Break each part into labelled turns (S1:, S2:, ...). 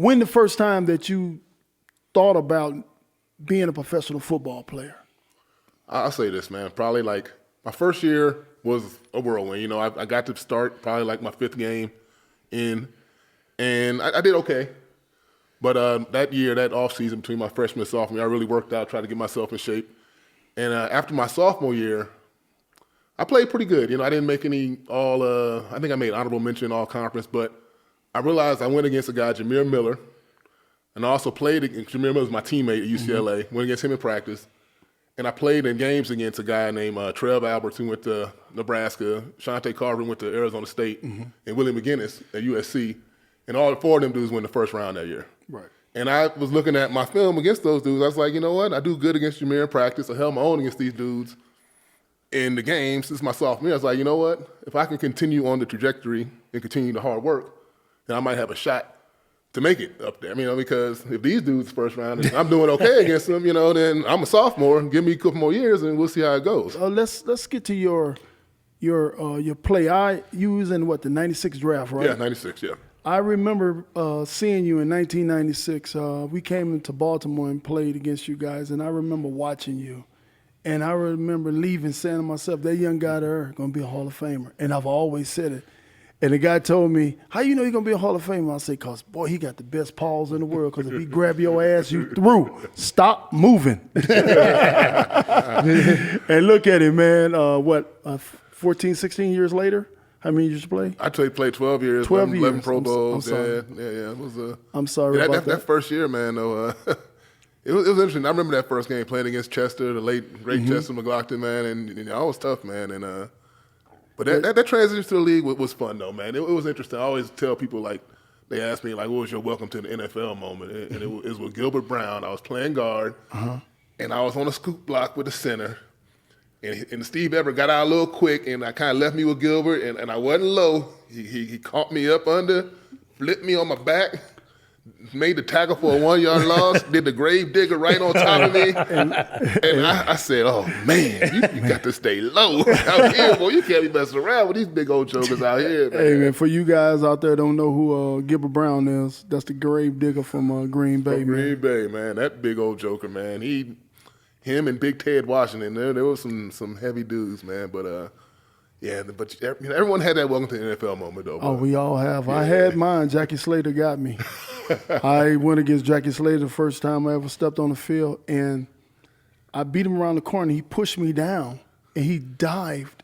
S1: When the first time that you thought about being a professional football player?
S2: I'll say this, man. Probably like my first year was a whirlwind. You know, I got to start probably like my 5th game in, and I did okay. But that year, that offseason between my freshman and sophomore year, I really worked out, tried to get myself in shape. And after my sophomore year, I played pretty good. You know, I didn't make any I think I made honorable mention all conference, but I realized I went against a guy, Jameer Miller, and I also played against, Jameer Miller was my teammate at UCLA, went against him in practice. And I played in games against a guy named Trev Alberts, who went to Nebraska, Shante Carver went to Arizona State, and Willie McGinnis at USC. And all 4 of them dudes went in the first round that year.
S1: Right.
S2: And I was looking at my film against those dudes. I was like, you know what? I do good against Jameer in practice. I held my own against these dudes in the games. This is my sophomore year. I was like, you know what? If I can continue on the trajectory and continue the hard work, then I might have a shot to make it up there. I mean, because if these dudes first round and I'm doing okay against them, you know, then I'm a sophomore. Give me a couple more years and we'll see how it goes.
S1: Let's get to your play. You was in what, the '96 draft, right?
S2: Yeah, 96, yeah.
S1: I remember seeing you in 1996. We came into Baltimore and played against you guys, and I remember watching you. And I remember leaving saying to myself, that young guy there going to be a Hall of Famer. And I've always said it. And the guy told me, how you know he's going to be a Hall of Famer? I said, because, boy, he got the best paws in the world, because if he grab your ass, you through. Stop moving. And look at him, man. 14, 16 years later? How many years you play?
S2: I played 12 years,
S1: 12 years.
S2: 11 Pro Bowls.
S1: I'm sorry.
S2: Yeah. It was
S1: I'm sorry about that.
S2: That first year, man, though, it was interesting. I remember that first game playing against Chester, the late, great Chester McLaughlin, man, and you know, I was tough, man. And but that transition to the league was fun, though, man. It was interesting. I always tell people, like, they ask me, like, what was your welcome to the NFL moment? And it was with Gilbert Brown. I was playing guard, and I was on a scoop block with the center. And Steve Everett got out a little quick, and I kind of left me with Gilbert, and I wasn't low. He caught me up under, flipped me on my back, made the tackle for a 1-yard loss, did the grave digger right on top of me. And I said, oh, man, you got to stay low out here, boy. You can't be messing around with these big old jokers out here, man.
S1: Hey, man, for you guys out there don't know who Gilbert Brown is, that's the grave digger from Green Bay,
S2: Green Bay, man. That big old joker, man. Him and Big Ted Washington, there was some heavy dudes, man. But but everyone had that welcome to the NFL moment, though.
S1: Oh, we all have. Yeah. I had mine. Jackie Slater got me. I went against Jackie Slater the first time I ever stepped on the field, and I beat him around the corner. He pushed me down, and he dived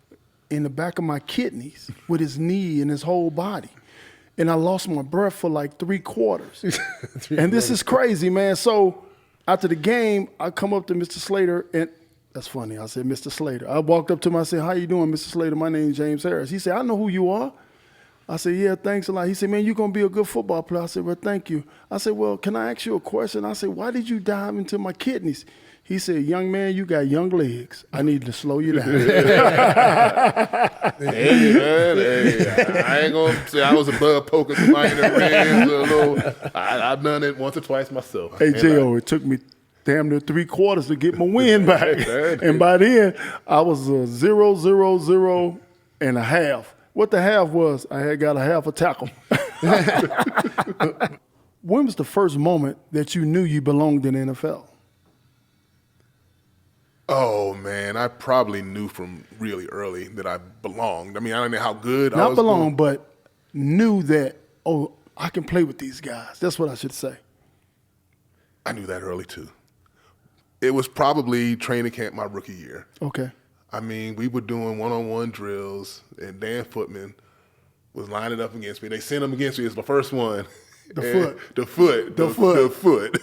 S1: in the back of my kidneys with his knee and his whole body. And I lost my breath for like 3 quarters. And this is crazy, man. So after the game, I come up to Mr. Slater, and that's funny. I said, Mr. Slater. I walked up to him. I said, how you doing, Mr. Slater? My name's James Harris. He said, I know who you are. I said, yeah, thanks a lot. He said, man, you're going to be a good football player. I said, well, thank you. I said, well, can I ask you a question? I said, why did you dive into my kidneys? He said, young man, you got young legs. I need to slow you down.
S2: Hey, man, I ain't going to say I was above poking somebody in the ribs. I've done it once or twice myself.
S1: Hey, J.O., it took me damn near 3 quarters to get my win back. And by then, I was 0.000 and a half. What the half was, I had got a half a tackle. When was the first moment that you knew you belonged in the NFL?
S2: Oh, man, I probably knew from really early that I belonged. I mean, I don't know how good I was.
S1: Not belong, but knew that, oh, I can play with these guys. That's what I should say.
S2: I knew that early, too. It was probably training camp my rookie year.
S1: Okay.
S2: I mean, we were doing one-on-one drills, and Dan Footman was lining up against me. They sent him against me as my first one. The foot.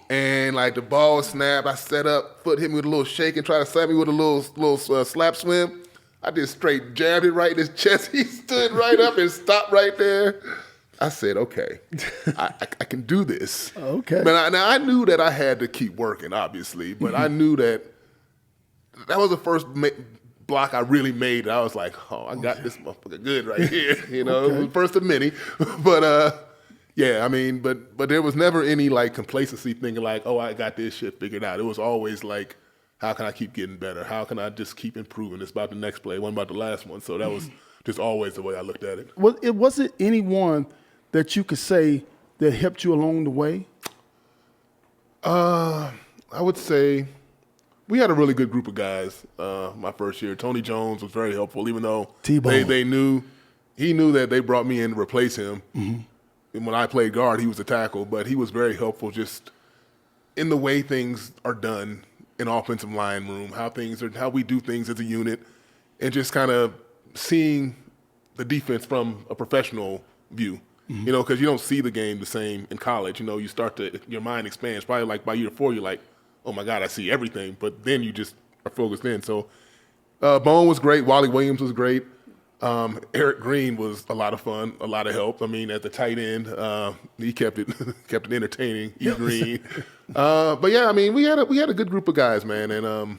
S2: And, like, the ball snapped. I set up, foot hit me with a little shake and tried to slap me with a little slap swim. I just straight jabbed it right in his chest. He stood right up and stopped right there. I said, okay, I can do this.
S1: Okay.
S2: But now I knew that I had to keep working, obviously, but I knew that was the first block I really made. I was like, oh, I got this motherfucker good right here. You know, It was the first of many. But, yeah, I mean, but there was never any, like, complacency thinking like, oh, I got this shit figured out. It was always like, how can I keep getting better? How can I just keep improving? It's about the next play. It wasn't about the last one. So that was just always the way I looked at it.
S1: Was it anyone that you could say that helped you along the way?
S2: I would say we had a really good group of guys my first year. Tony Jones was very helpful, even though
S1: T-Bone.
S2: he knew that they brought me in to replace him. And when I played guard, he was a tackle, but he was very helpful just in the way things are done in offensive line room, how we do things as a unit, and just kind of seeing the defense from a professional view. You know, because you don't see the game the same in college. You know, your mind expands. Probably like by year 4, you're like, oh my God, I see everything. But then you just are focused in. So Bone was great. Wally Williams was great. Eric Green was a lot of fun, a lot of help. I mean, at the tight end, he kept it entertaining. E. Green. But yeah, I mean, we had a good group of guys, man. And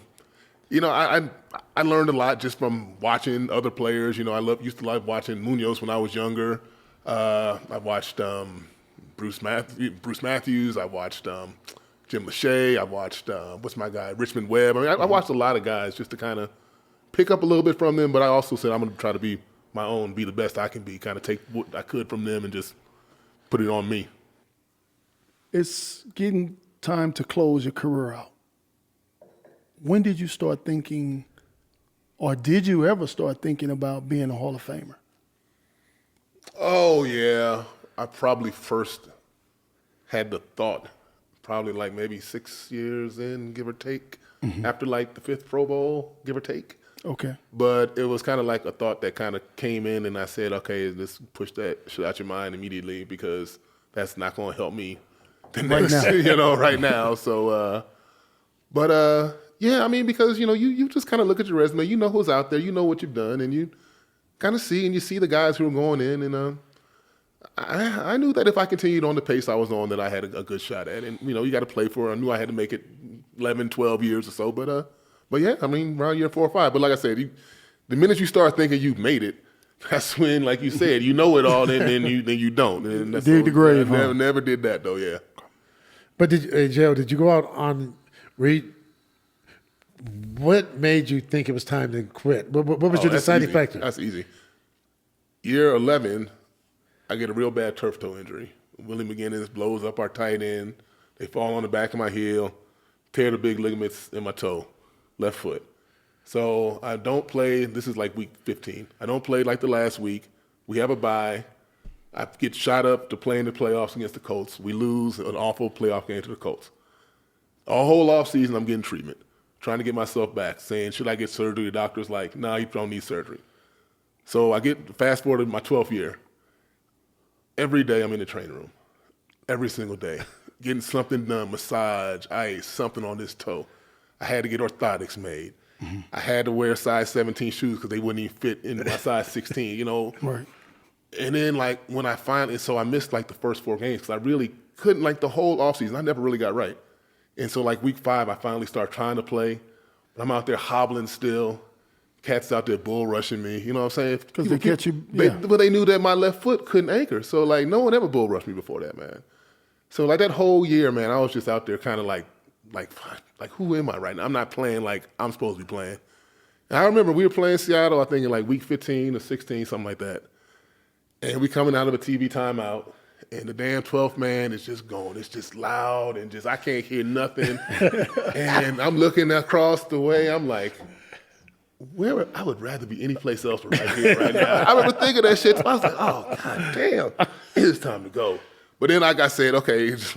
S2: you know, I learned a lot just from watching other players. You know, used to love watching Munoz when I was younger. I watched Bruce Matthews. I watched Jim Lachey. I watched what's my guy, Richmond Webb. I mean, I watched a lot of guys just to kind of pick up a little bit from them. But I also said I'm going to try to be my own, be the best I can be. Kind of take what I could from them and just put it on me.
S1: It's getting time to close your career out. When did you start thinking, or did you ever start thinking about being a Hall of Famer?
S2: Oh, yeah. I probably first had the thought, probably like maybe 6 years in, give or take, after like the 5th Pro Bowl, give or take.
S1: Okay.
S2: But it was kind of like a thought that kind of came in, and I said, okay, let's push that shit out your mind immediately because that's not going to help me
S1: Right now.
S2: you know, right now. So, yeah, I mean, because, you know, you just kind of look at your resume, you know who's out there, you know what you've done, and you kind of see the guys who are going in, and I knew that if I continued on the pace I was on, that I had a good shot at it. And, you know, you got to play for it. I knew I had to make it 11, 12 years or so, but yeah, I mean, around year 4 or 5. But like I said, the minute you start thinking you've made it, that's when, like you said, you know it all, then you don't. And that's
S1: Dig the grave, huh?
S2: Never did that though, yeah.
S3: But Joe, did you go out on read? What made you think it was time to quit? What was your
S2: that's
S3: deciding
S2: easy.
S3: factor?
S2: That's easy. Year 11, I get a real bad turf toe injury. Willie McGinnis blows up our tight end. They fall on the back of my heel, tear the big ligaments in my toe, left foot. So I don't play. This is like week 15. I don't play like the last week. We have a bye. I get shot up to play in the playoffs against the Colts. We lose an awful playoff game to the Colts. All whole offseason, I'm getting treatment, trying to get myself back, saying, should I get surgery? The doctor's like, no, you don't need surgery. So I fast forward to my 12th year. Every day I'm in the training room, every single day, getting something done, massage, ice, something on this toe. I had to get orthotics made. I had to wear size 17 shoes because they wouldn't even fit in my size 16, you know.
S1: Right.
S2: And then, like, when so I missed, like, the first 4 games because I really couldn't, like, the whole offseason. I never really got right. And so, like, week 5, I finally start trying to play. I'm out there hobbling still. Cats out there bull rushing me. You know what I'm saying?
S1: Because they catch you.
S2: But they knew that my left foot couldn't anchor. So, like, no one ever bull rushed me before that, man. So, like, that whole year, man, I was just out there kind of like, who am I right now? I'm not playing like I'm supposed to be playing. And I remember we were playing Seattle, I think, in, like, week 15 or 16, something like that. And we coming out of a TV timeout. And the damn 12th man is just going. It's just loud and just I can't hear nothing. And I'm looking across the way. I'm like, I would rather be any place else but right here, right now. I remember thinking that shit. I was like, oh, God damn, it's time to go. But then I said, okay, let's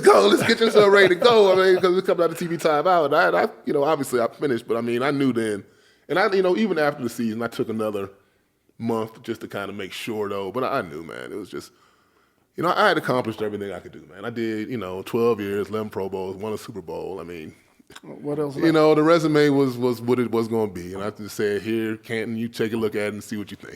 S2: go. Let's get yourself ready to go. I mean, because we come out of TV timeout. And I, you know, obviously I finished, but I mean, I knew then. And I, you know, even after the season, I took another month just to kind of make sure, though. But I knew, man, it was just, you know, I had accomplished everything I could do, man. I did, you know, 12 years, 11 Pro Bowls, won a Super Bowl. I mean,
S1: What else?
S2: you know, the resume was what it was going to be. And I just said, here, Canton, you take a look at it and see what you think.